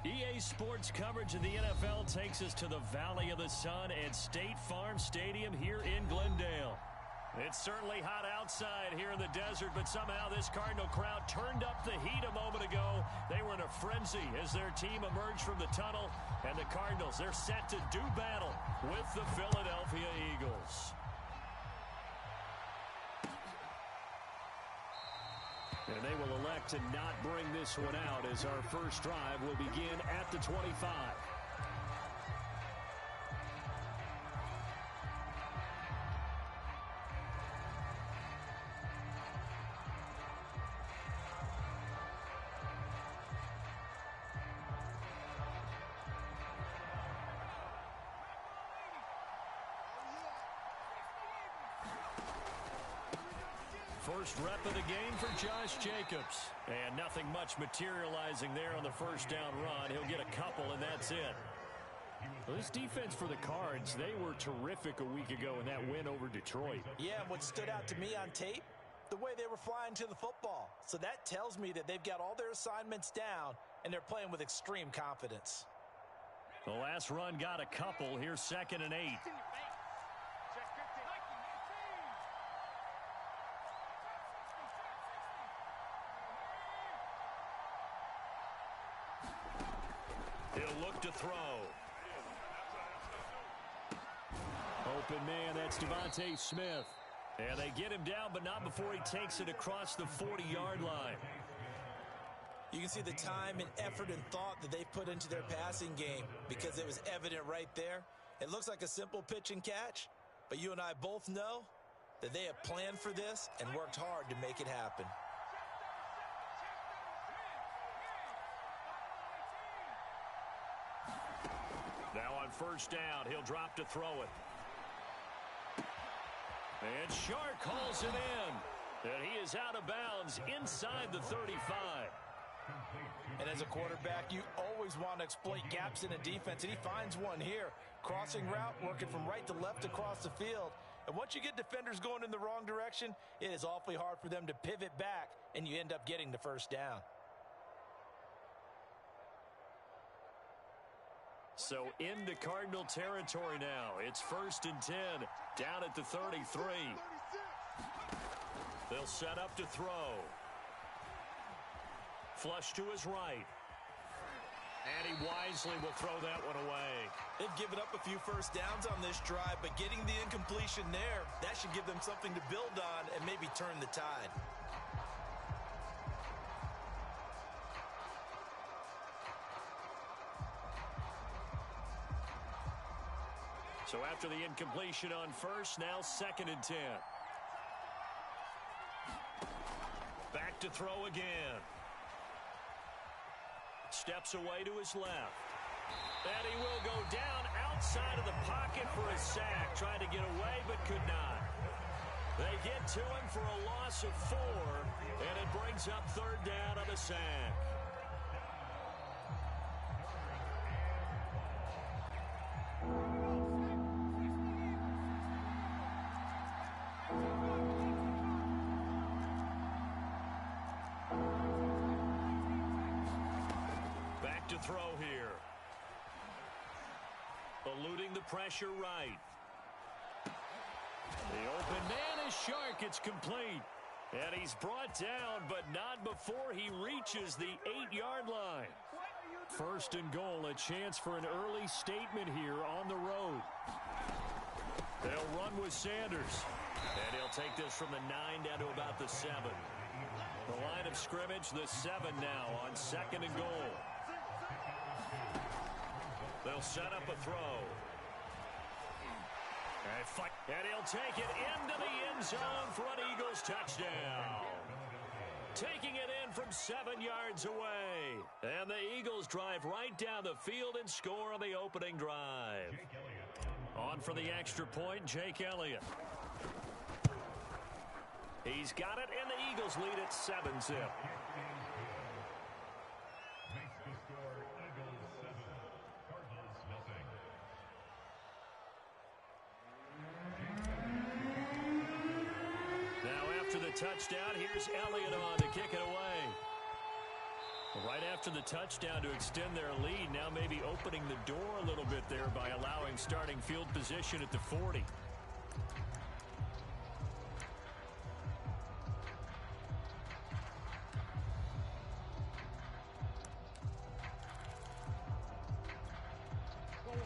EA Sports coverage of the NFL takes us to the Valley of the Sun at State Farm Stadium here in Glendale. It's certainly hot outside here in the desert, but somehow this Cardinal crowd turned up the heat a moment ago. They were in a frenzy as their team emerged from the tunnel, and the Cardinals, they're set to do battle with the Philadelphia Eagles. And they will elect to not bring this one out as our first drive will begin at the 25. First rep of the game for Josh Jacobs. And nothing much materializing there on the first down run. He'll get a couple, and that's it. Well, this defense for the Cards, they were terrific a week ago in that win over Detroit. Yeah, and what stood out to me on tape, the way they were flying to the football. So that tells me that they've got all their assignments down, and they're playing with extreme confidence. The last run got a couple. Here's 2nd and 8. He'll look to throw. Open man, that's Devontae Smith. And they get him down, but not before he takes it across the 40-yard line. You can see the time and effort and thought that they put into their passing game because it was evident right there. It looks like a simple pitch and catch, but you and I both know that they have planned for this and worked hard to make it happen. Now on first down, he'll drop to throw it. And Shark hauls it in. And he is out of bounds inside the 35. And as a quarterback, you always want to exploit gaps in a defense, and he finds one here. Crossing route, working from right to left across the field. And once you get defenders going in the wrong direction, it is awfully hard for them to pivot back, and you end up getting the first down. So into Cardinal territory now. It's 1st and 10, down at the 33. They'll set up to throw. Flush to his right. And he wisely will throw that one away. They've given up a few first downs on this drive, but getting the incompletion there, that should give them something to build on and maybe turn the tide. So after the incompletion on first, now 2nd and 10. Back to throw again. Steps away to his left. And he will go down outside of the pocket for a sack. Tried to get away, but could not. They get to him for a loss of 4, and it brings up 3rd down on the sack. To throw here. Eluding the pressure right. The open man is Shark. It's complete. And he's brought down, but not before he reaches the 8-yard line. 1st and goal, a chance for an early statement here on the road. They'll run with Sanders. And he'll take this from the 9 down to about the 7. The line of scrimmage, the 7 now on 2nd and goal. They'll set up a throw. And he'll take it into the end zone for an Eagles touchdown. Taking it in from 7 yards away. And the Eagles drive right down the field and score on the opening drive. On for the extra point, Jake Elliott. He's got it, and the Eagles lead at 7-zip. Now after the touchdown, here's Elliott on to kick it away. Right after the touchdown to extend their lead, now maybe opening the door a little bit there by allowing starting field position at the 40.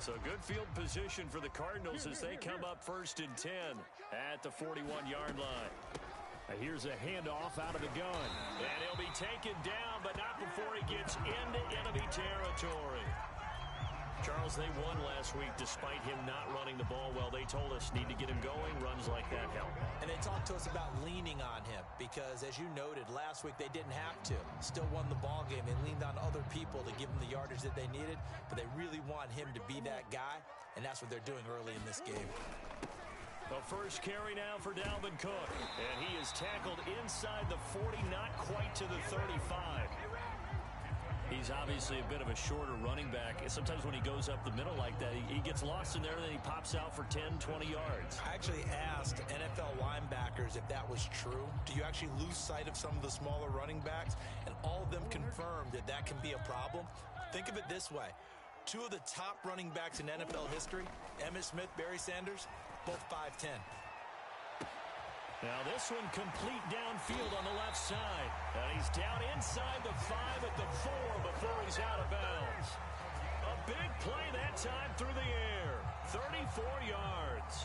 So good field position for the Cardinals as they come up 1st and 10 at the 41-yard line. Here's a handoff out of the gun. And he'll be taken down, but not before he gets into enemy territory. Charles, they won last week despite him not running the ball well. They told us need to get him going. Runs like that help. And they talked to us about leaning on him because, as you noted, last week they didn't have to. Still won the ball game. They leaned on other people to give them the yardage that they needed, but they really want him to be that guy, and that's what they're doing early in this game. The first carry now for Dalvin Cook, and he is tackled inside the 40, not quite to the 35. He's obviously a bit of a shorter running back. Sometimes when he goes up the middle like that, he gets lost in there, and then he pops out for 10, 20 yards. I actually asked NFL linebackers if that was true. Do you actually lose sight of some of the smaller running backs? And all of them confirmed that that can be a problem. Think of it this way. Two of the top running backs in NFL history, Emmitt Smith, Barry Sanders, both 5'10". Now this one complete downfield on the left side. And he's down inside the 5 at the 4 before he's out of bounds. A big play that time through the air. 34 yards.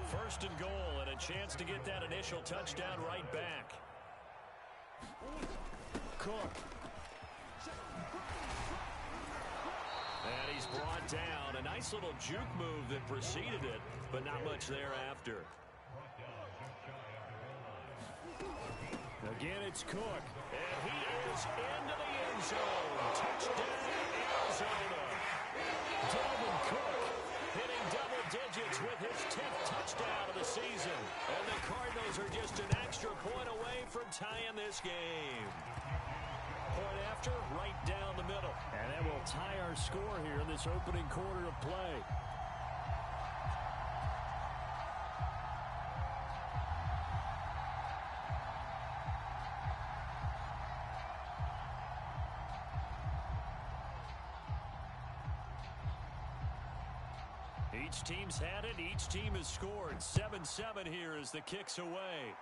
1st and goal and a chance to get that initial touchdown right back. Cook. And he's brought down. A nice little juke move that preceded it, but not much thereafter. Again, it's Cook, and he is into the end zone. Touchdown, Arizona. Dalvin Cook hitting double digits with his 10th touchdown of the season. And the Cardinals are just an extra point away from tying this game. Point after, right down the middle. And that will tie our score here in this opening quarter of play. Each team's had it. Each team has scored. 7-7 here as the kick's away.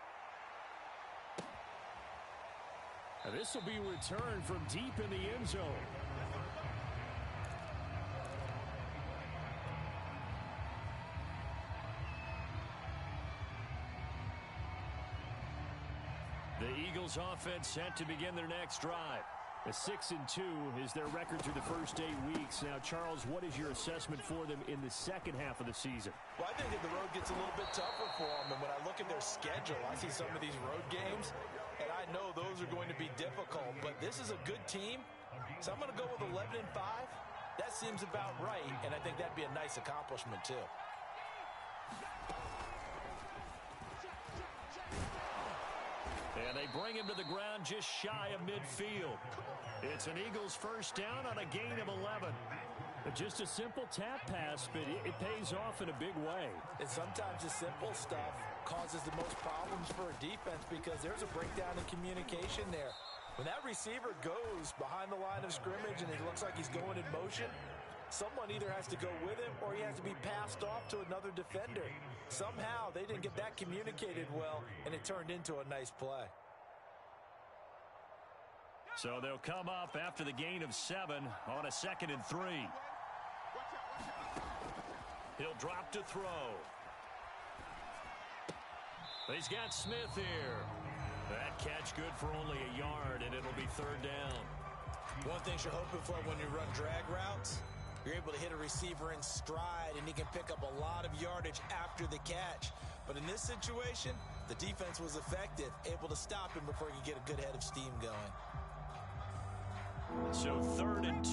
Now this will be returned from deep in the end zone. The Eagles offense set to begin their next drive. A 6-2 is their record through the first 8 weeks. Now, Charles, what is your assessment for them in the second half of the season? Well, I think that the road gets a little bit tougher for them. And when I look at their schedule, I see some of these road games, and I know those are going to be difficult. But this is a good team, so I'm going to go with 11-5. That seems about right, and I think that'd be a nice accomplishment, too. And they bring him to the ground just shy of midfield. It's an Eagles first down on a gain of 11. Just a simple tap pass, but it pays off in a big way. And sometimes the simple stuff causes the most problems for a defense because there's a breakdown in communication there. When that receiver goes behind the line of scrimmage and it looks like he's going in motion, someone either has to go with him or he has to be passed off to another defender. Somehow they didn't get that communicated well, and it turned into a nice play. So they'll come up after the gain of 7 on a 2nd and 3. He'll drop to throw. He's got Smith here. That catch good for only a yard, and it'll be 3rd down. One thing you're hoping for when you run drag routes, you're able to hit a receiver in stride, and he can pick up a lot of yardage after the catch. But in this situation, the defense was effective, able to stop him before he could get a good head of steam going. So 3rd and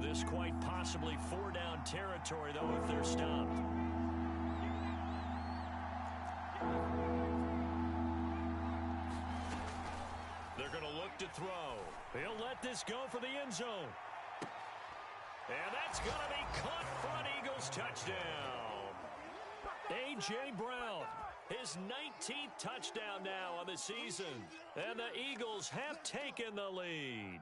2, this quite possibly 4-down territory, though, if they're stopped. They're going to look to throw. He'll let this go for the end zone. And that's going to be caught for an Eagles touchdown. A.J. Brown His 19th touchdown now on the season. And the Eagles have taken the lead.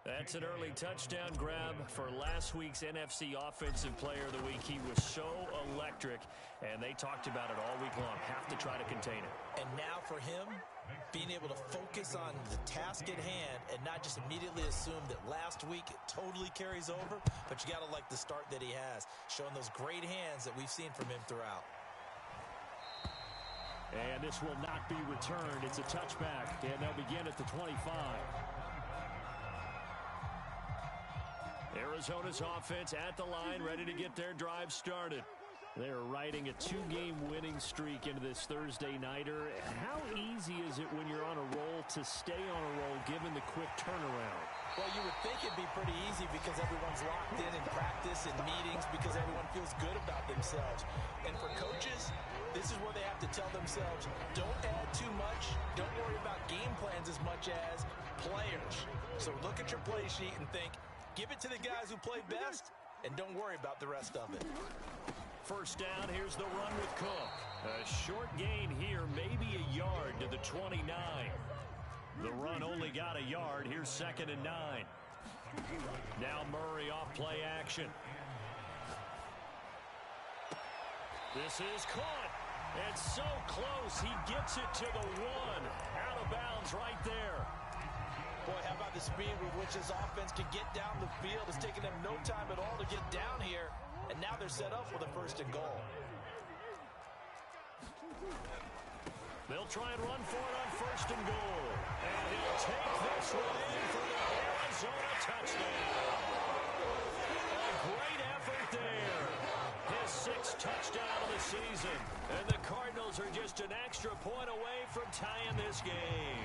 That's an early touchdown grab for last week's NFC Offensive Player of the Week. He was so electric, and they talked about it all week long. Have to try to contain it. And now for him, being able to focus on the task at hand and not just immediately assume that last week it totally carries over, but you got to like the start that he has, showing those great hands that we've seen from him throughout. And this will not be returned. It's a touchback, and they'll begin at the 25. Arizona's offense at the line, ready to get their drive started. They're riding a two-game winning streak into this Thursday nighter. How easy is it when you're on a roll to stay on a roll given the quick turnaround? Well, you would think it'd be pretty easy because everyone's locked in practice and meetings because everyone feels good about themselves. And for coaches, this is where they have to tell themselves, don't add too much, don't worry about game plans as much as players. So look at your play sheet and think, give it to the guys who play best, and don't worry about the rest of it. First down, here's the run with Cook. A short gain here, maybe a yard to the 29. The run only got a yard. Here's 2nd and 9. Now Murray off play action. This is caught. And so close, he gets it to the 1. Out of bounds right there. Boy, how about the speed with which his offense can get down the field? It's taken them no time at all to get down here. And now they're set up with a 1st and goal. They'll try and run for it on 1st and goal. And he'll take this one in for the Arizona touchdown. A great effort there. His 6th touchdown of the season. And the Cardinals are just an extra point away from tying this game.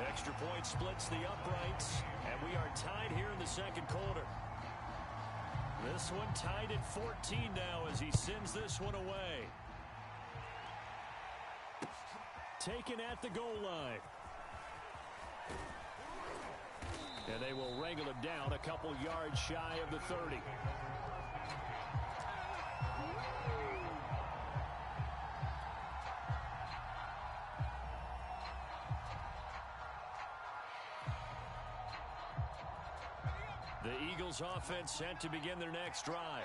Extra point splits the uprights. And we are tied here in the 2nd quarter. This one tied at 14 now as he sends this one away. Taken at the goal line. And they will wrangle him down a couple yards shy of the 30. The Eagles offense set to begin their next drive.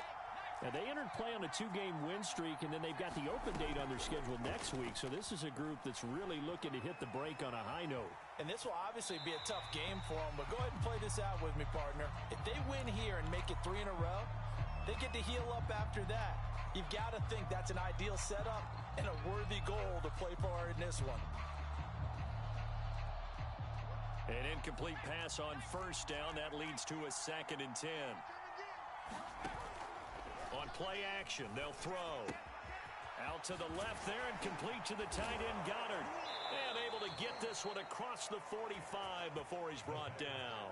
Now, they entered play on a 2-game win streak, and then they've got the open date on their schedule next week. So this is a group that's really looking to hit the break on a high note. And this will obviously be a tough game for them, but go ahead and play this out with me, partner. If they win here and make it 3 in a row, they get to heal up after that. You've got to think that's an ideal setup and a worthy goal to play for in this one. An incomplete pass on 1st down. That leads to a 2nd and 10. On play action, they'll throw. Out to the left there and complete to the tight end, Goddard. And able to get this one across the 45 before he's brought down.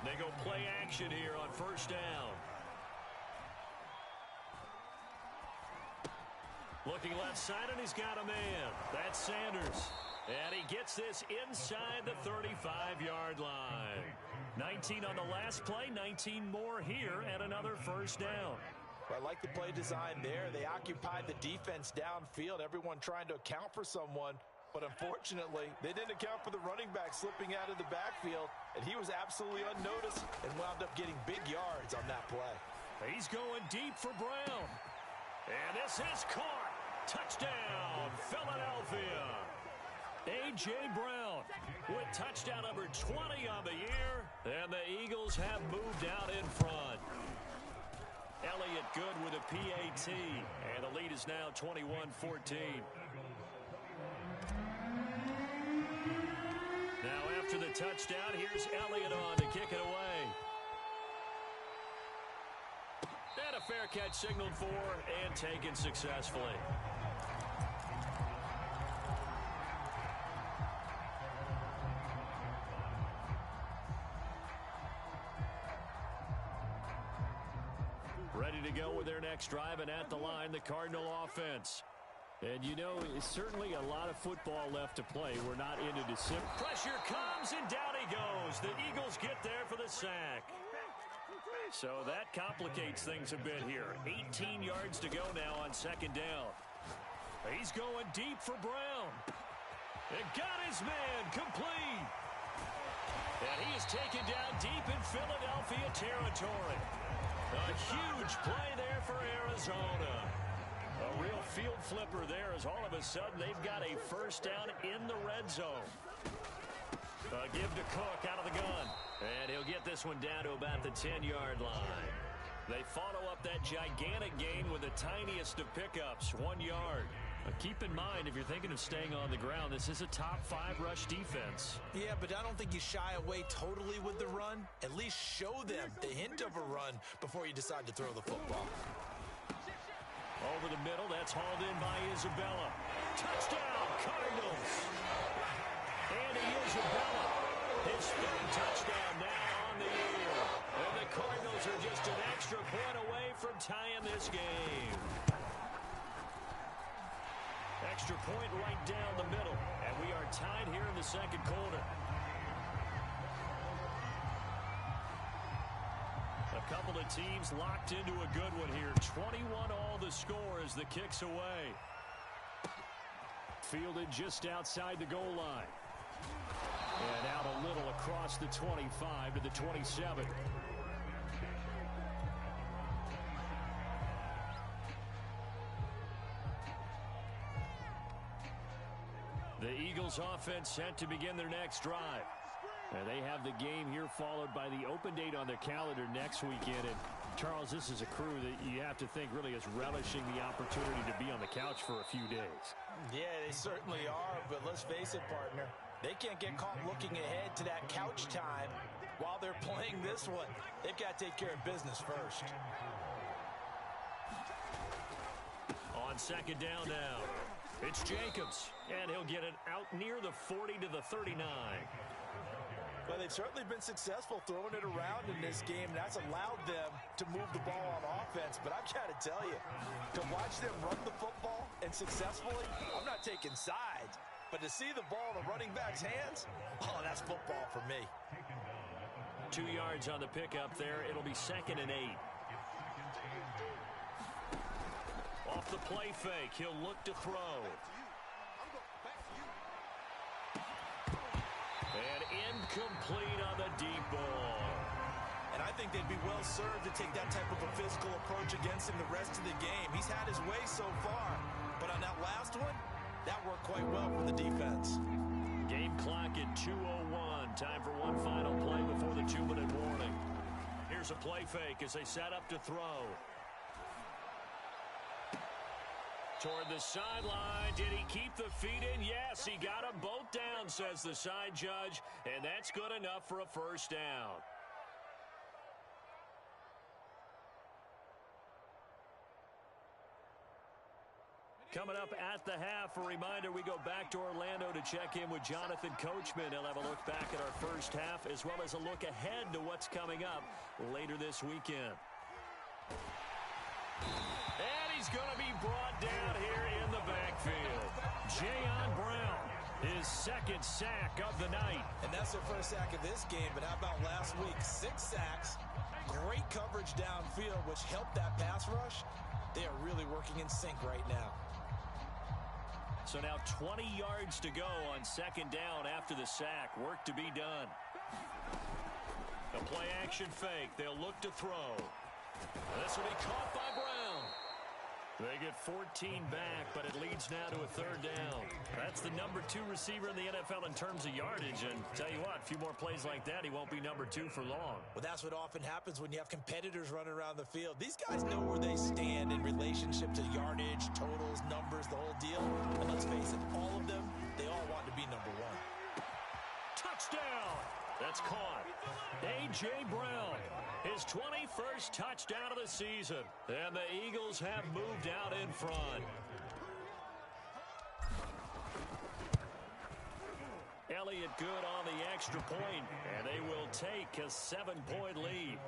They go play action here on 1st down. Looking left side, and he's got a man. That's Sanders. And he gets this inside the 35-yard line. 19 on the last play, 19 more here, and another 1st down. Well, I like the play design there. They occupied the defense downfield, everyone trying to account for someone. But unfortunately, they didn't account for the running back slipping out of the backfield, and he was absolutely unnoticed and wound up getting big yards on that play. He's going deep for Brown. And this is caught. Touchdown, Philadelphia. A.J. Brown with touchdown number 20 on the year. And the Eagles have moved out in front. Elliott good with a PAT. And the lead is now 21-14. Now after the touchdown, here's Elliott on to kick it away. And a fair catch signaled for and taken successfully. Ready to go with their next drive, and at the line, the Cardinal offense. And you know, it's certainly a lot of football left to play. We're not into December. Pressure comes, and down he goes. The Eagles get there for the sack. So that complicates things a bit here. 18 yards to go now on second down. He's going deep for Brown. And got his man complete. And he is taken down deep in Philadelphia territory. A huge play there for Arizona. A real field flipper there as all of a sudden they've got a first down in the red zone. Give to Cook out of the gun. And he'll get this one down to about the 10-yard line. They follow up that gigantic gain with the tiniest of pickups, 1 yard. Keep in mind, if you're thinking of staying on the ground, this is a top 5 rush defense. Yeah, but I don't think you shy away totally with the run. At least show them the hint of a run before you decide to throw the football. Over the middle, that's hauled in by Isabella. Touchdown, Cardinals. Andy Isabella, his 3rd touchdown now on the year. And the Cardinals are just an extra point away from tying this game. Extra point right down the middle. And we are tied here in the second quarter. A couple of teams locked into a good one here. 21 all the score as the kick's away. Fielded just outside the goal line. And out a little across the 25 to the 27. The Eagles offense set to begin their next drive. And they have the game here followed by the open date on their calendar next weekend. And Charles, this is a crew that you have to think really is relishing the opportunity to be on the couch for a few days. Yeah, they certainly are, but let's face it, partner. They can't get caught looking ahead to that couch time while they're playing this one. They've got to take care of business first. On second down now, it's Jacobs, and he'll get it out near the 40 to the 39. Well, they've certainly been successful throwing it around in this game. That's allowed them to move the ball on offense. But I've got to tell you, to watch them run the football and successfully, I'm not taking sides. But to see the ball in the running back's hands, oh, that's football for me. 2 yards on the pickup there. It'll be 2nd and 8. Off the play fake, he'll look to throw. And incomplete on the deep ball. And I think they'd be well served to take that type of a physical approach against him the rest of the game. He's had his way so far. But on that last one, that worked quite well for the defense. Game clock at 2:01. Time for one final play before the 2-minute warning. Here's a play fake as they set up to throw. Toward the sideline. Did he keep the feet in? Yes, he got them both down, says the side judge. And that's good enough for a first down. Coming up at the half, a reminder, we go back to Orlando to check in with Jonathan Coachman. He'll have a look back at our first half as well as a look ahead to what's coming up later this weekend. And he's going to be brought down here in the backfield. Jayon Brown, his 2nd sack of the night. And that's their first sack of this game, but how about last week? 6 sacks, great coverage downfield, which helped that pass rush. They are really working in sync right now. So now 20 yards to go on second down after the sack. Work to be done. A play action fake. They'll look to throw. This will be caught by Brown. They get 14 back, but it leads now to a 3rd down. That's the number 2 receiver in the NFL in terms of yardage. And tell you what, a few more plays like that, he won't be number 2 for long. Well, that's what often happens when you have competitors running around the field. These guys know where they stand in relationship to yardage, totals, numbers, the whole deal. And let's face it, all of them, they all want to be number 1. Touchdown! That's caught. A.J. Brown, his 21st touchdown of the season. And the Eagles have moved out in front. Elliott good on the extra point, and they will take a 7-point lead.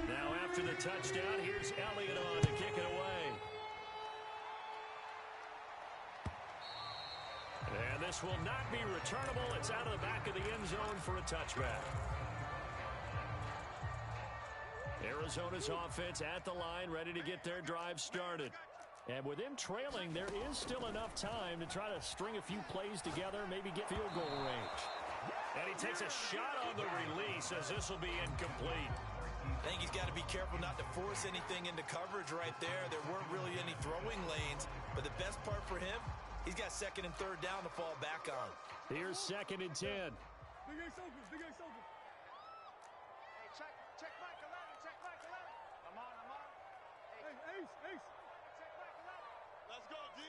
Now after the touchdown, here's Elliott on to kick it away. And this will not be returnable. It's out of the back of the end zone for a touchback. Arizona's offense at the line, ready to get their drive started. And with them trailing, there is still enough time to try to string a few plays together, maybe get field goal range. And he takes a shot on the release as this will be incomplete. I think he's got to be careful not to force anything into coverage right there. There weren't really any throwing lanes, but the best part for him, he's got second and third down to fall back on. Here's 2nd and 10. Big Ace open, Big Ace open. Hey, check Mike 11, check Mike 11. I'm on. Hey, Ace. Check Mike 11. Let's go, D.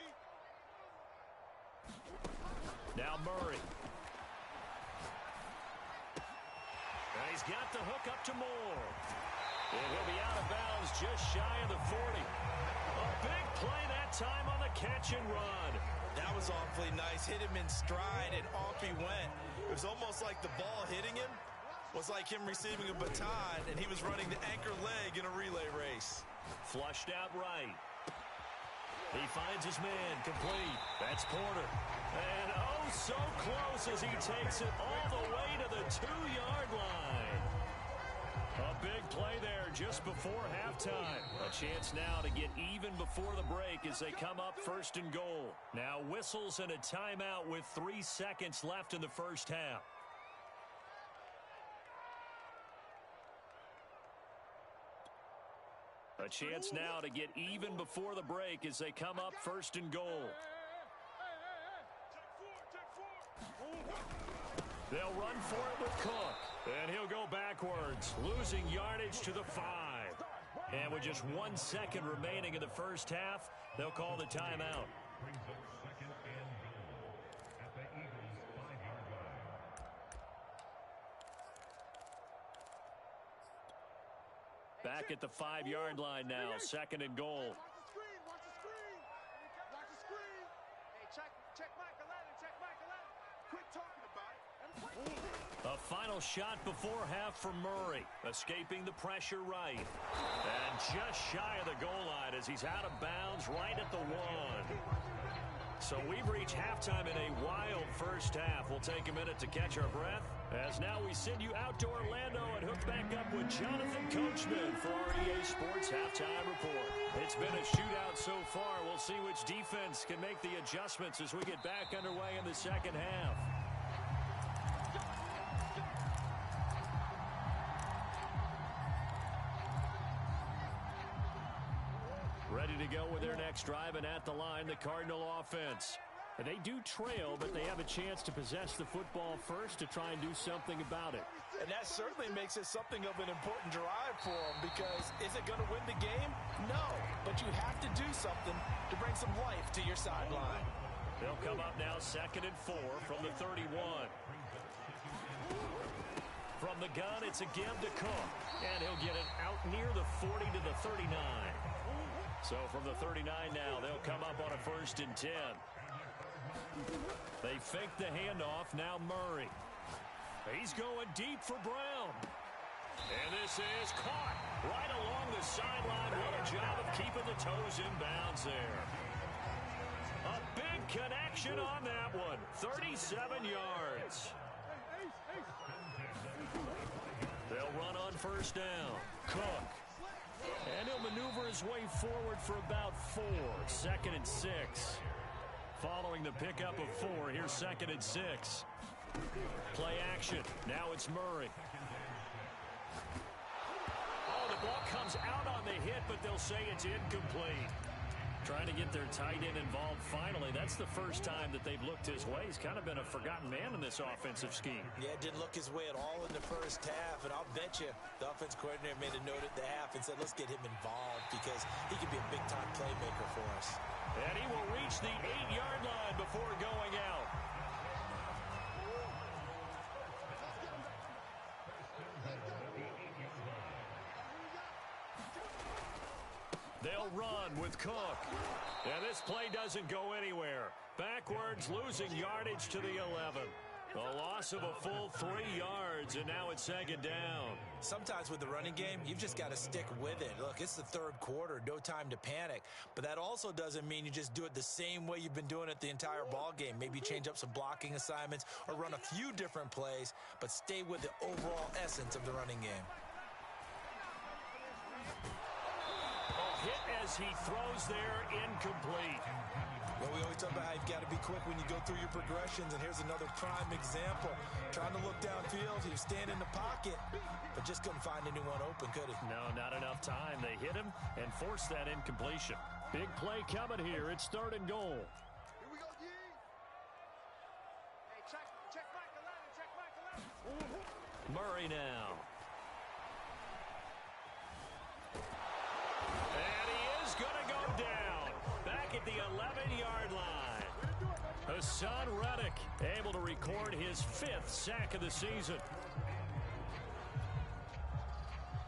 Now Murray. And he's got the hook up to Moore. And he'll be out of bounds just shy of the 40. A big play that time on the catch and run. That was awfully nice. Hit him in stride, and off he went. It was almost like the ball hitting him was like him receiving a baton, and he was running the anchor leg in a relay race. Flushed out right. He finds his man, complete. That's Porter. And oh, so close as he takes it all the way to the 2-yard line. A big play there just before halftime. A chance now to get even before the break as they come up 1st and goal. Now whistles and a timeout with 3 seconds left in the first half. A chance now to get even before the break as they come up 1st and goal. They'll run for it with Cook. And he'll go backwards, losing yardage to the 5. And with just 1 second remaining in the first half, they'll call the timeout. Back at the 5-yard line now, 2nd and goal. Watch the screen. Watch the screen. Hey, check Mike 11, check Mike 11. Quit talking about it. A final shot before half for Murray, escaping the pressure right. And just shy of the goal line as he's out of bounds right at the 1. So we've reached halftime in a wild first half. We'll take a minute to catch our breath as now we send you out to Orlando and hook back up with Jonathan Coachman for our EA Sports Halftime Report. It's been a shootout so far. We'll see which defense can make the adjustments as we get back underway in the second half. Ready to go with their next drive, and at the line, the Cardinal offense. And they do trail, but they have a chance to possess the football first to try and do something about it. And that certainly makes it something of an important drive for them, because is it going to win the game? No, but you have to do something to bring some life to your sideline. They'll come up now 2nd and 4 from the 31. From the gun, it's a give to Cook, and he'll get it out near the 40 to the 39. So from the 39 now, they'll come up on a 1st and 10. They fake the handoff. Now Murray. He's going deep for Brown. And this is caught right along the sideline. What a job of keeping the toes in bounds there. A big connection on that one. 37 yards. They'll run on 1st down. Cook. And he'll maneuver his way forward for about 4. 2nd and 6. Following the pickup of 4, here's 2nd and 6. Play action. Now it's Murray. Oh, the ball comes out on the hit, but they'll say it's incomplete. Trying to get their tight end involved finally. That's the first time that they've looked his way. He's kind of been a forgotten man in this offensive scheme. Yeah, didn't look his way at all in the first half, and I'll bet you the offense coordinator made a note at the half and said, let's get him involved because he can be a big-time playmaker for us. And he will reach the 8-yard line before going out. They'll run with Cook. And this play doesn't go anywhere. Backwards, losing yardage to the 11. A loss of a full 3 yards, and now it's second down. Sometimes with the running game, you've just got to stick with it. Look, it's the third quarter, no time to panic. But that also doesn't mean you just do it the same way you've been doing it the entire ball game. Maybe change up some blocking assignments or run a few different plays, but stay with the overall essence of the running game. Hit as he throws there, incomplete. Well, we always talk about how you've got to be quick when you go through your progressions, and here's another prime example. Trying to look downfield, he was standing in the pocket, but just couldn't find anyone open, could he? No, not enough time. They hit him and forced that incompletion. Big play coming here. It's 3rd and goal. Here we go, Yee. Hey, check Michael out and check Michael out. Murray now. And he is going to go down. Back at the 11-yard line. Hassan Reddick able to record his 5th sack of the season.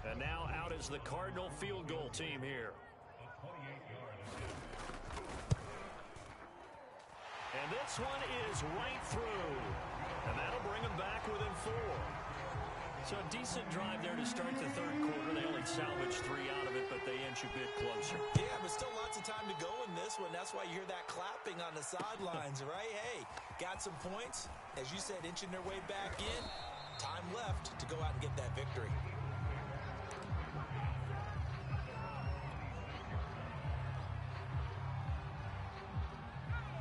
And now out is the Cardinal field goal team here. And this one is right through. And that'll bring them back within 4. So a decent drive there to start the 3rd quarter. They only salvaged 3 out of it, but they inch a bit closer. Yeah, but still lots of time to go in this one. That's why you hear that clapping on the sidelines, right? Hey, got some points. As you said, inching their way back in. Time left to go out and get that victory.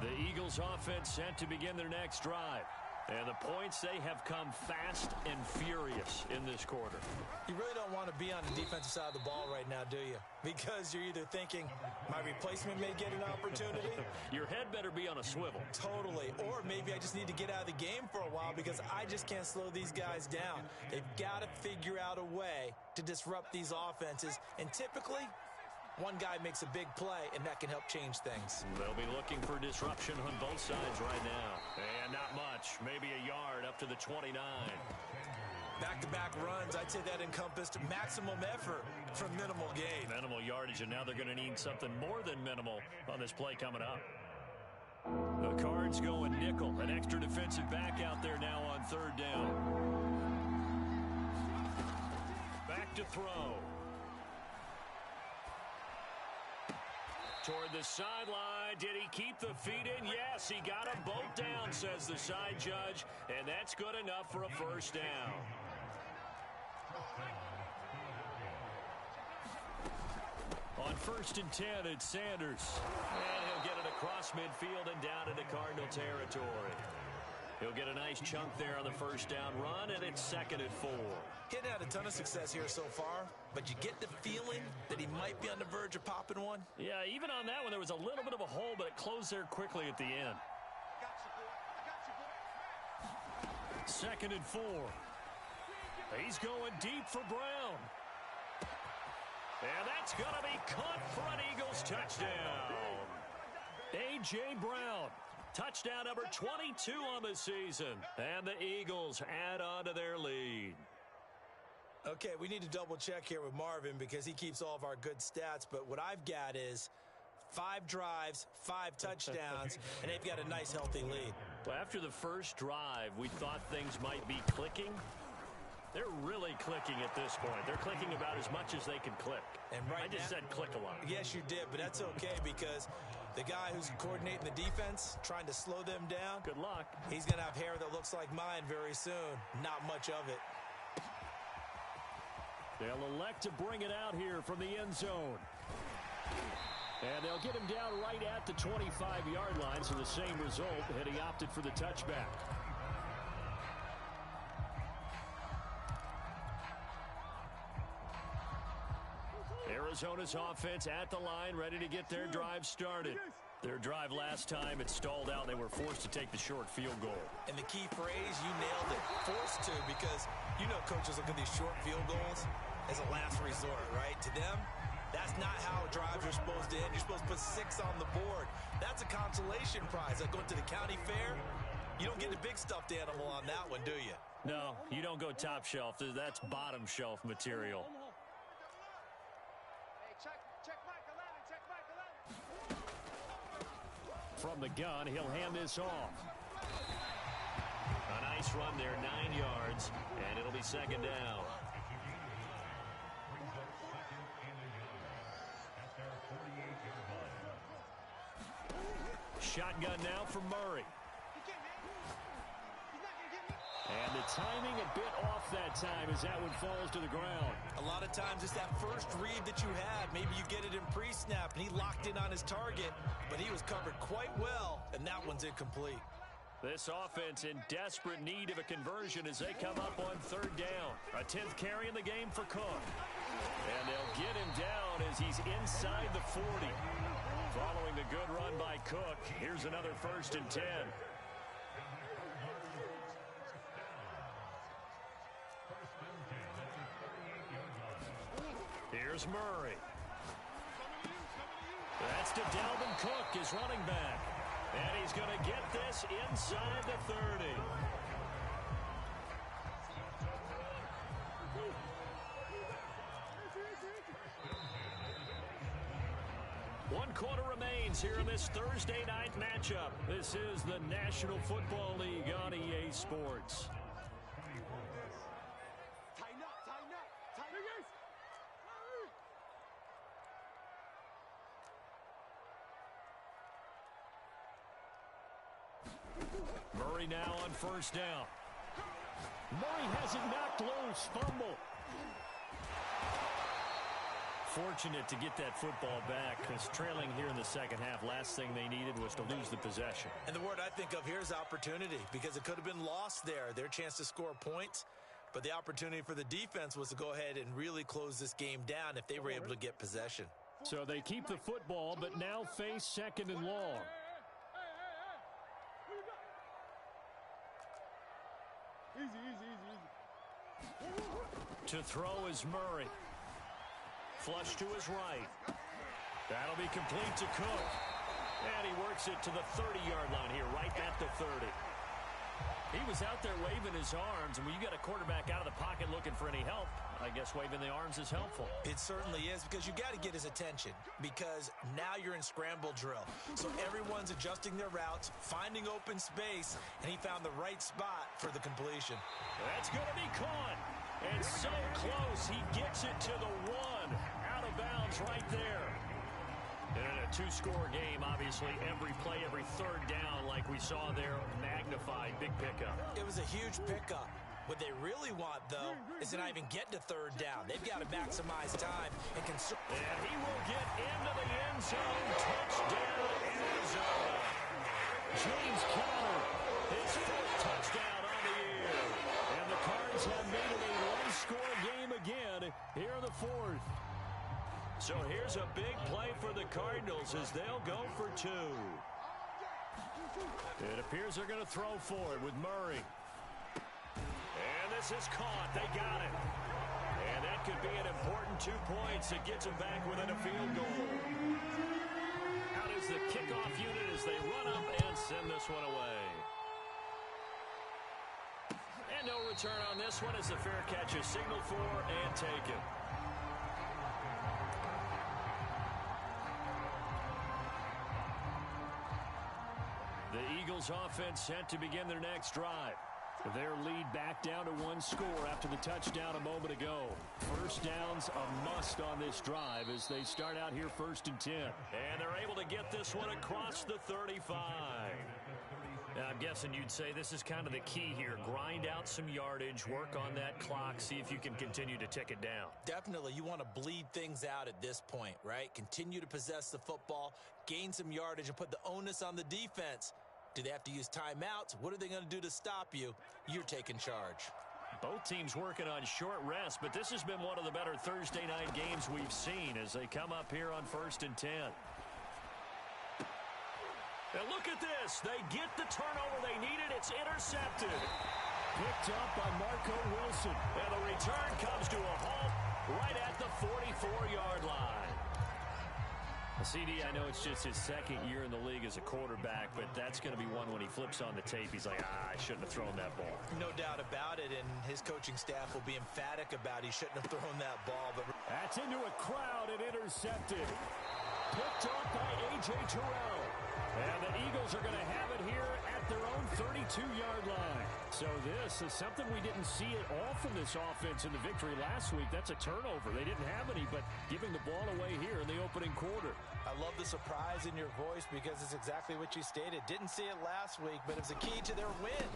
The Eagles offense set to begin their next drive. And the points, they have come fast and furious in this quarter. You really don't want to be on the defensive side of the ball right now, do you? Because you're either thinking, my replacement may get an opportunity. Your head better be on a swivel. Totally. Or maybe I just need to get out of the game for a while because I just can't slow these guys down. They've got to figure out a way to disrupt these offenses. And typically, one guy makes a big play, and that can help change things. They'll be looking for disruption on both sides right now. And not much. Maybe a yard up to the 29. Back-to-back runs, I'd say that encompassed maximum effort for minimal gain. Minimal yardage, and now they're going to need something more than minimal on this play coming up. The Cards going nickel. An extra defensive back out there now on 3rd down. Back to throw. Toward the sideline. Did he keep the feet in? Yes, he got them both down, says the side judge. And that's good enough for a 1st down. On 1st and 10, it's Sanders. And he'll get it across midfield and down into Cardinal territory. He'll get a nice chunk there on the 1st down run, and it's 2nd and 4. He hadn't had a ton of success here so far, but you get the feeling that he might be on the verge of popping one. Yeah, even on that one, there was a little bit of a hole, but it closed there quickly at the end. 2nd and 4. He's going deep for Brown. And that's going to be caught for an Eagles touchdown. A.J. Brown. Touchdown number 22 on the season. And the Eagles add on to their lead. Okay, we need to double check here with Marvin because he keeps all of our good stats. But what I've got is 5 drives, 5 touchdowns, and they've got a nice, healthy lead. Well, after the first drive, we thought things might be clicking. They're really clicking at this point. They're clicking about as much as they can click. And right I just said click a lot. Yes, you did, but that's okay because the guy who's coordinating the defense, trying to slow them down. Good luck. He's going to have hair that looks like mine very soon. Not much of it. They'll elect to bring it out here from the end zone. And they'll get him down right at the 25-yard line, so the same result, and he opted for the touchback. Arizona's offense at the line, ready to get their drive started. Their drive last time, it stalled out. They were forced to take the short field goal. And the key phrase, you nailed it. Forced to, because you know coaches look at these short field goals as a last resort, right? To them, that's not how drives are supposed to end. You're supposed to put 6 on the board. That's a consolation prize. Like going to the county fair, you don't get the big stuffed animal on that one, do you? No, you don't go top shelf. That's bottom shelf material. From the gun, he'll hand this off. A A nice run there, 9 yards, and it'll be second down. Shotgun now for Murray. And the timing a bit off that time as that one falls to the ground. A lot of times it's that first read that you have. Maybe you get it in pre-snap, and he locked in on his target, but he was covered quite well, and that one's incomplete. This offense in desperate need of a conversion as they come up on third down. A 10th carry in the game for Cook. And they'll get him down as he's inside the 40. Following the good run by Cook, here's another 1st and 10. Here's Murray. That's to Dalvin Cook, his running back. And he's going to get this inside the 30. One quarter remains here in this Thursday night matchup. This is the National Football League on EA Sports. Murray now on first down. Murray has it knocked loose. Fumble. Fortunate to get that football back because trailing here in the second half, last thing they needed was to lose the possession. And the word I think of here is opportunity because it could have been lost there. Their chance to score points. But the opportunity for the defense was to go ahead and really close this game down if they were able to get possession. So they keep the football, but now face 2nd and long. Easy. To throw is Murray. Flush to his right. That'll be complete to Cook. And he works it to the 30-yard line here, right at the 30. He was out there waving his arms, and when you got a quarterback out of the pocket looking for any help, I guess waving the arms is helpful. It certainly is because you got to get his attention because now you're in scramble drill. So everyone's adjusting their routes, finding open space, and he found the right spot for the completion. That's going to be caught. And so close, he gets it to the 1. Out of bounds right there. And in a 2-score game, obviously, every play, every third down, like we saw there, magnified, big pickup. It was a huge pickup. What they really want, though, is to not even get to third down. They've got to maximize time and conserve. And he will get into the end zone. Touchdown, Arizona. James Conner, his 4th touchdown on the year. And the Cards have made it a one-score game again here in the 4th. So here's a big play for the Cardinals as they'll go for 2. It appears they're going to throw for it with Murray. And this is caught. They got it. And that could be an important 2 points. It gets them back within a field goal. Out is the kickoff unit as they run up and send this one away. And no return on this one as the fair catch is signaled for and taken. The Eagles offense set to begin their next drive. Their lead back down to 1 score after the touchdown a moment ago. First down's a must on this drive as they start out here 1st and 10. And they're able to get this one across the 35. Now, I'm guessing you'd say this is kind of the key here. Grind out some yardage, work on that clock, see if you can continue to tick it down. Definitely, you want to bleed things out at this point, right? Continue to possess the football, gain some yardage, and put the onus on the defense. Do they have to use timeouts? What are they going to do to stop you? You're taking charge. Both teams working on short rest, but this has been one of the better Thursday night games we've seen as they come up here on 1st and 10. And look at this. They get the turnover they needed. It's intercepted. Picked up by Marco Wilson. And the return comes to a halt right at the 44-yard line. CD, I know it's just his 2nd year in the league as a quarterback, but that's going to be one when he flips on the tape. He's like, I shouldn't have thrown that ball. No doubt about it, and his coaching staff will be emphatic about he shouldn't have thrown that ball. But that's into a crowd and intercepted. Picked up by A.J. Terrell. And the Eagles are going to have it here at their own 32-yard line. So So this is something we didn't see at all from this offense in the victory last week. That's a turnover. They didn't have any, but giving the ball away here in the opening quarter. I love the surprise in your voice because it's exactly what you stated. Didn't see it last week, but it was a key to their win.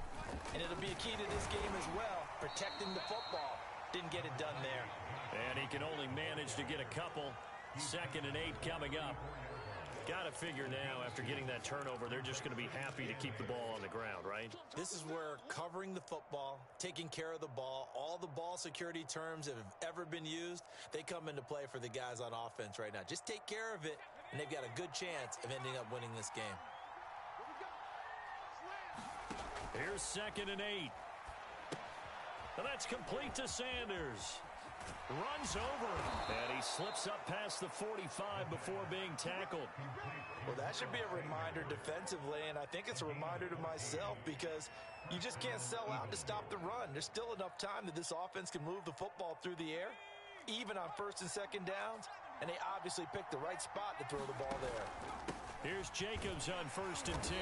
And it'll be a key to this game as well, protecting the football. Didn't get it done there. And he can only manage to get a couple. 2nd and 8 coming up. Got to figure now, after getting that turnover, they're just going to be happy to keep the ball on the ground, right? This is where covering the football, taking care of the ball, all the ball security terms that have ever been used, they come into play for the guys on offense right now. Just take care of it, and they've got a good chance of ending up winning this game. Here's 2nd and 8. And that's complete to Sanders. Runs over him, and he slips up past the 45 before being tackled. Well, that should be a reminder defensively, and I think it's a reminder to myself because you just can't sell out to stop the run. There's still enough time that this offense can move the football through the air, even on 1st and 2nd downs, and they obviously picked the right spot to throw the ball there. Here's Jacobs on 1st and 10,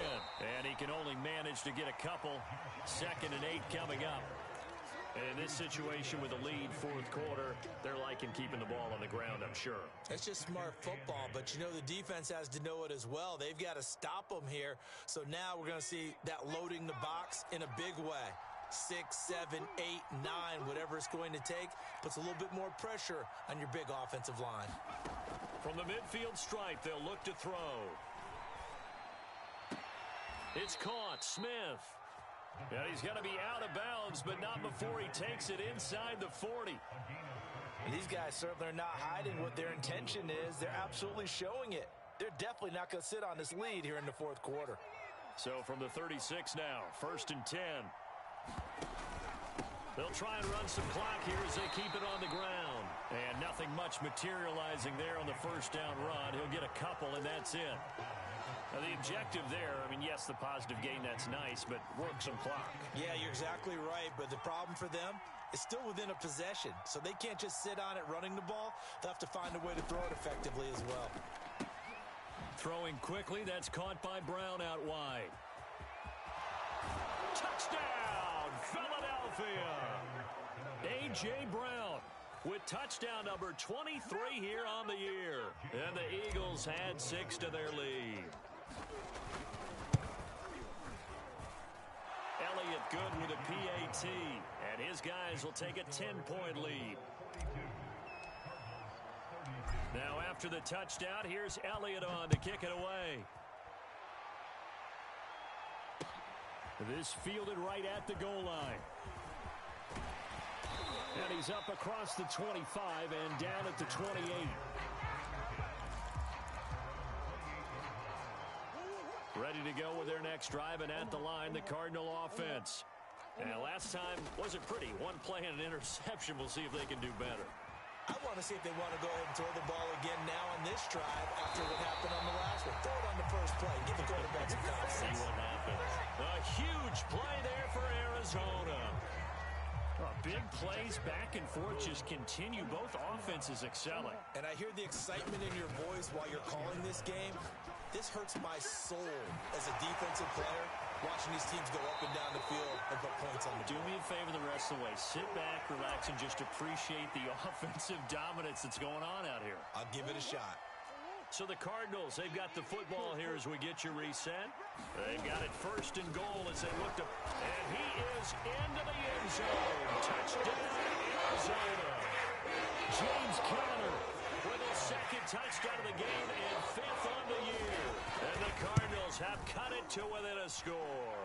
and he can only manage to get a couple. 2nd and 8 coming up. And in this situation with a lead 4th quarter, they're liking keeping the ball on the ground, I'm sure. It's just smart football, but you know the defense has to know it as well. They've got to stop them here. So now we're going to see that loading the box in a big way. 6, 7, 8, 9, whatever it's going to take, puts a little bit more pressure on your big offensive line. From the midfield stripe, they'll look to throw. It's caught. Smith. And he's going to be out of bounds, but not before he takes it inside the 40. And these guys certainly are not hiding what their intention is. They're absolutely showing it. They're definitely not going to sit on this lead here in the 4th quarter. So from the 36 now, 1st and 10. They'll try and run some clock here as they keep it on the ground. And nothing much materializing there on the 1st down run. He'll get a couple, and that's it. Now, the objective there, I mean, yes, the positive gain, that's nice, but work some clock. Yeah, you're exactly right, but the problem for them is still within a possession, so they can't just sit on it running the ball. They'll have to find a way to throw it effectively as well. Throwing quickly, that's caught by Brown out wide. Touchdown, Philadelphia! A.J. Brown with touchdown number 23 here on the year. And the Eagles add 6 to their lead. Elliott good with a PAT, and his guys will take a 10-point lead. Now after the touchdown, here's Elliott on to kick it away. This fielded right at the goal line. And he's up across the 25 and down at the 28. Ready to go with their next drive, and at the line, the Cardinal offense. And last time wasn't pretty. One play and an interception. We'll see if they can do better. I want to see if they want to go ahead and throw the ball again now on this drive after what happened on the last one. Throw it on the first play. Give the quarterback some confidence. See what happens. A huge play there for Arizona. Big plays back and forth just continue. Both offenses excelling. And I hear the excitement in your voice while you're calling this game. This hurts my soul as a defensive player, watching these teams go up and down the field and put points on the board. Do me a favor the rest of the way. Sit back, relax, and just appreciate the offensive dominance that's going on out here. I'll give it a shot. So the Cardinals, they've got the football here as we get you reset. They've got it 1st and goal as they look to... And he is into the end zone. Touchdown, Arizona. James Conner with his 2nd touchdown of the game and 5th on the year. And the Cardinals have cut it to within a score.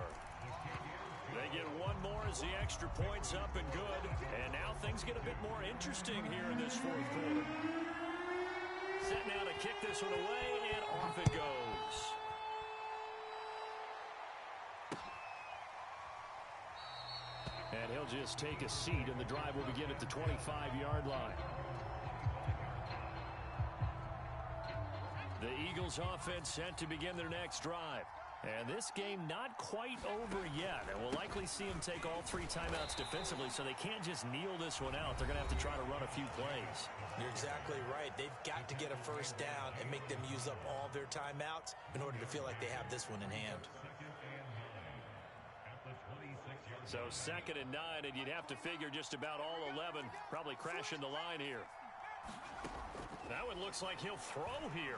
They get one more as the extra point's up and good. And now things get a bit more interesting here in this 4th quarter. Set now to kick this one away, and off it goes. And he'll just take a seat, and the drive will begin at the 25-yard line. The Eagles offense set to begin their next drive. And this game not quite over yet. And we'll likely see them take all 3 timeouts defensively, so they can't just kneel this one out. They're going to have to try to run a few plays. You're exactly right. They've got to get a 1st down and make them use up all their timeouts in order to feel like they have this one in hand. So 2nd and 9, and you'd have to figure just about all 11 probably crashing the line here. That one looks like he'll throw here.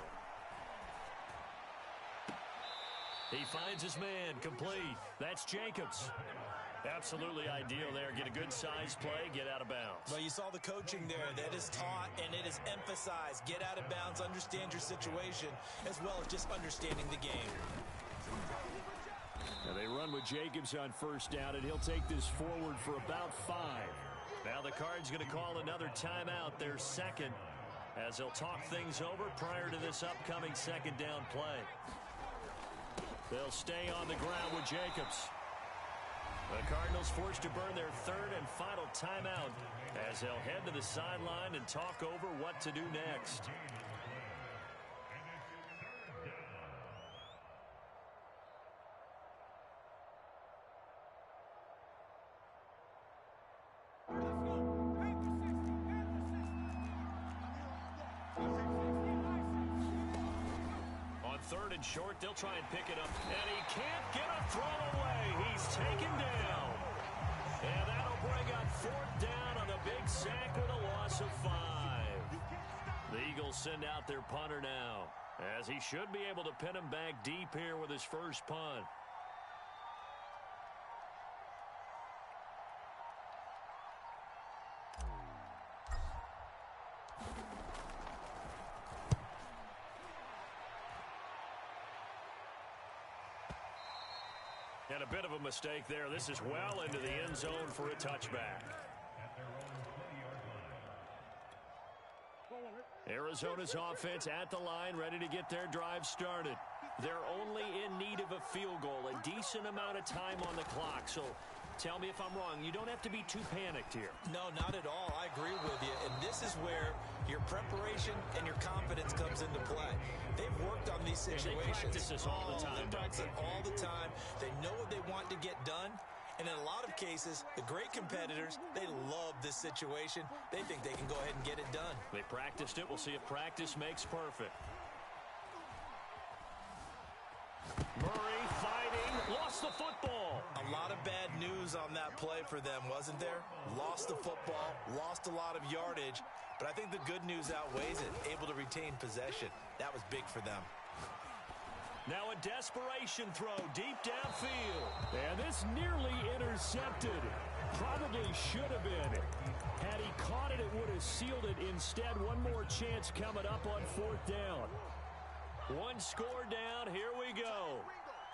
He finds his man, complete. That's Jacobs. Absolutely ideal there. Get a good size play, get out of bounds. Well, you saw the coaching there. That is taught and it is emphasized. Get out of bounds, understand your situation, as well as just understanding the game. Now they run with Jacobs on 1st down, and he'll take this forward for about 5. Now the Cards going to call another timeout, their 2nd, as they'll talk things over prior to this upcoming 2nd down play. They'll stay on the ground with Jacobs. The Cardinals forced to burn their 3rd and final timeout as they'll head to the sideline and talk over what to do next. On 3rd and short, they'll try and pick it up, and he can't get a throw away. He's taken down. And that'll bring up 4th down on the big sack with a loss of 5. The Eagles send out their punter now, as he should be able to pin him back deep here with his first punt. And a bit of a mistake there. This is well into the end zone for a touchback. Arizona's offense at the line, ready to get their drive started. They're only in need of a field goal, a decent amount of time on the clock. So tell me if I'm wrong. You don't have to be too panicked here. No, not at all. I agree with you. And this is where your preparation and your confidence comes into play. They've worked on these situations. They practice this all the time. They practice it all the time. They know what they want to get done. And in a lot of cases, the great competitors, they love this situation. They think they can go ahead and get it done. They practiced it. We'll see if practice makes perfect. Murray fighting, lost the football. A lot of bad news on that play for them, wasn't there? Lost the football, lost a lot of yardage, but I think the good news outweighs it. Able to retain possession. That was big for them. Now a desperation throw deep downfield. And this nearly intercepted. Probably should have been. Had he caught it, it would have sealed it. Instead, one more chance coming up on 4th down. One score down. Here we go.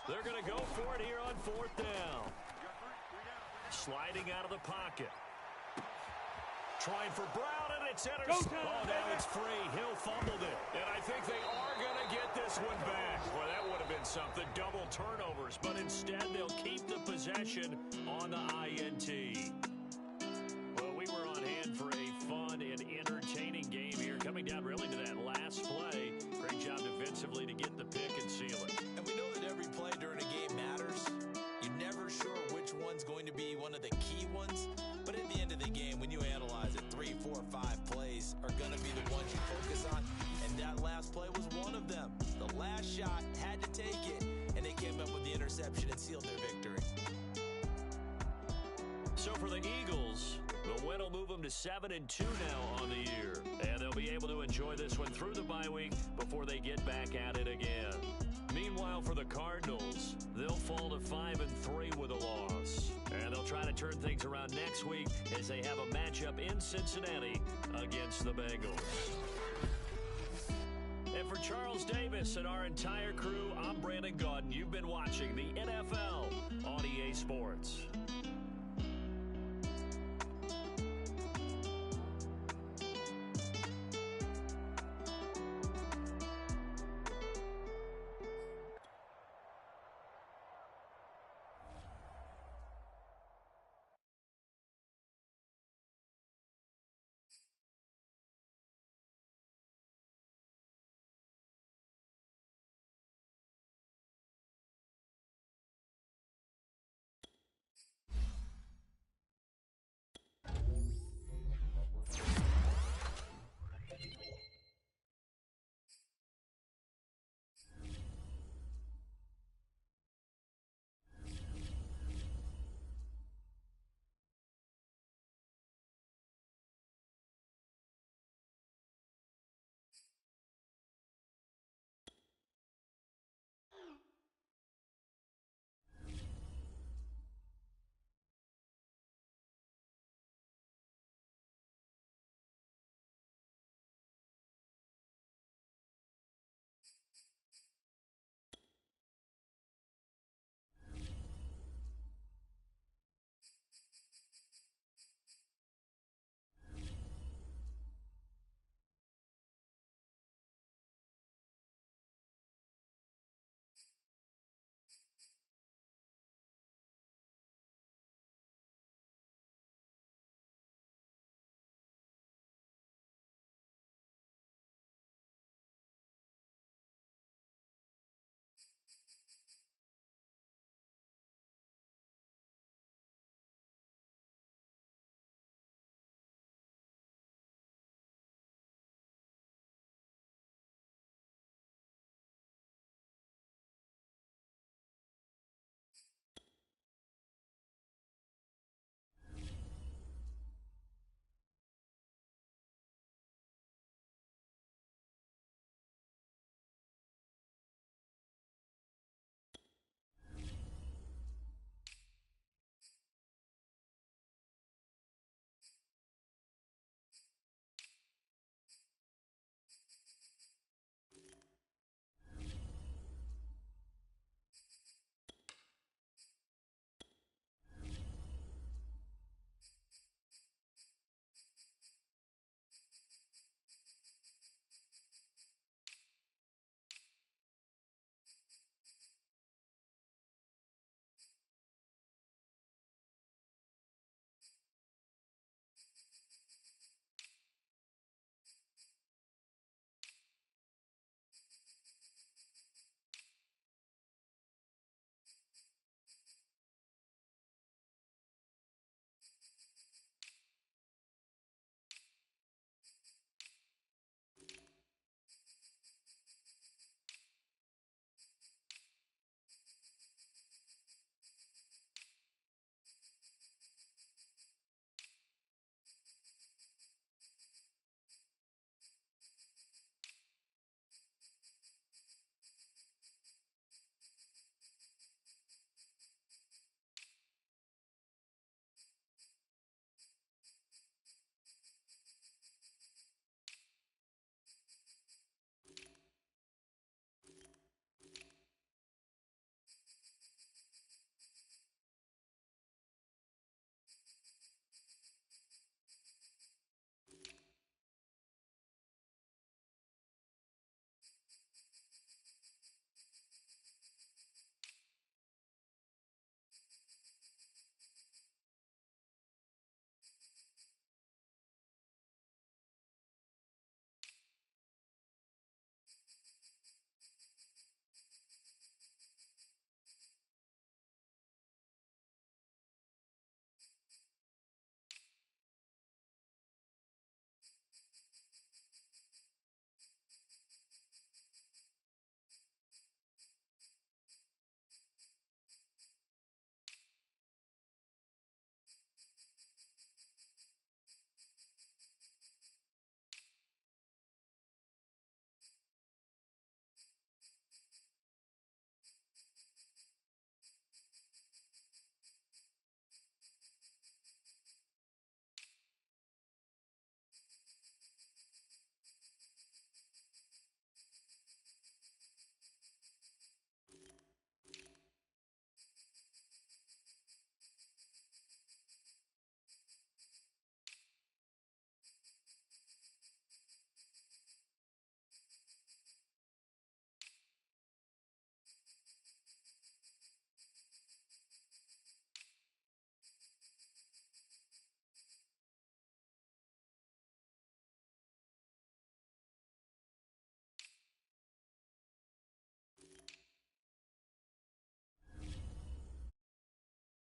They're going to go for it here on 4th down. Sliding out of the pocket. Trying for Brown, and it's intercepted. Oh, now it's free. Hill fumbled it. And I think they are going to get this one back. Well, that would have been something. Double turnovers. But instead, they'll keep the possession on the INT. Well, we were on hand for a fun and entertaining game here. Coming down really to that last play. Great job defensively to get the pick and seal it. And we know that every play during a game matters. You're never sure which one's going to be one of the key ones. But at the end of the game, when you analyze it, 3, 4, 5 plays are going to be the ones you focus on. And that last play was one of them. The last shot had to take it, and they came up with the interception and sealed their victory. So for the Eagles, the win will move them to 7-2 now on the year. And they'll be able to enjoy this one through the bye week before they get back at it again. Meanwhile, for the Cardinals, they'll fall to 5-3 with a loss. And they'll try to turn things around next week as they have a matchup in Cincinnati against the Bengals. And for Charles Davis and our entire crew, I'm Brandon Gaudin. You've been watching the NFL on EA Sports.